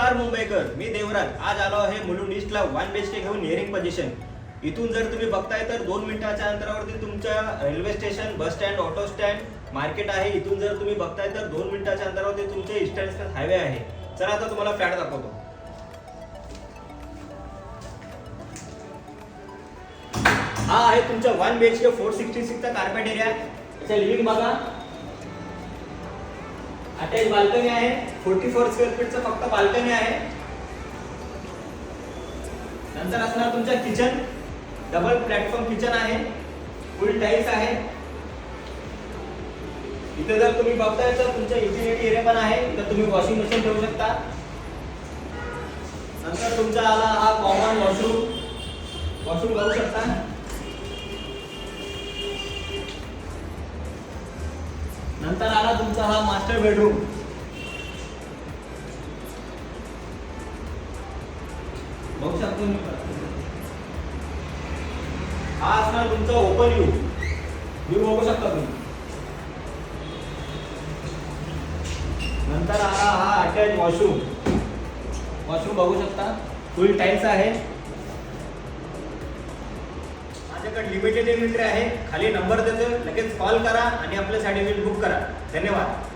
नमस्कार मुंबईकर, मी देवराज. आज आलो आहे मुलुंड ईस्टला 1 BHK घेऊन नियरिंग पोझिशन. इथून जर तुम्ही बघताय तर 2 मिनिटाच्या अंतरावरती तुमच्या railway station, bus stand, auto stand, market आहे. इथून जर तुम्ही बघताय तर 2 मिनिटाच्या अंतरावरती तुमचे ईस्टर्न एक्सप्रेस हायवे आहे. चला आता तुम्हाला फ्लॅट दाखवतो. हा आहे तुमचा 1 BHK 466 चा कार्पेट एरिया. याच्या लिव्हिंग बघा, अटॅच बाल्कनी आहे. 44 स्क्वेअर फीटचं फक्त बाल्कनी आहे. नंतर असणार तुमचा किचन, डबल प्लॅटफॉर्म किचन आहे, फुल टाईल्स आहे. इथे जर तुम्ही बघताय तर तुमचा युटिलिटी एरिया पण आहे. इथे तुम्ही वॉशिंग मशीन ठेवू शकता. नंतर तुमचा आला हा कॉमन वॉशरूम बघू शकता. नंतर आला तुमचा हा मास्टर बेडरूम. बघू शकतो मी. हा असणार तुमचा ओपन व्ह्यू बघू शकता तुम्ही. नंतर आला हा अटॅच वॉशरूम बघू शकता. फुल टाईल्स आहे. माझ्याकडे लिमिटेड इन्व्हेंटरी आहे. खाली नंबर देतो, लगेच कॉल करा आणि आपल्या साठी बुक करा. धन्यवाद.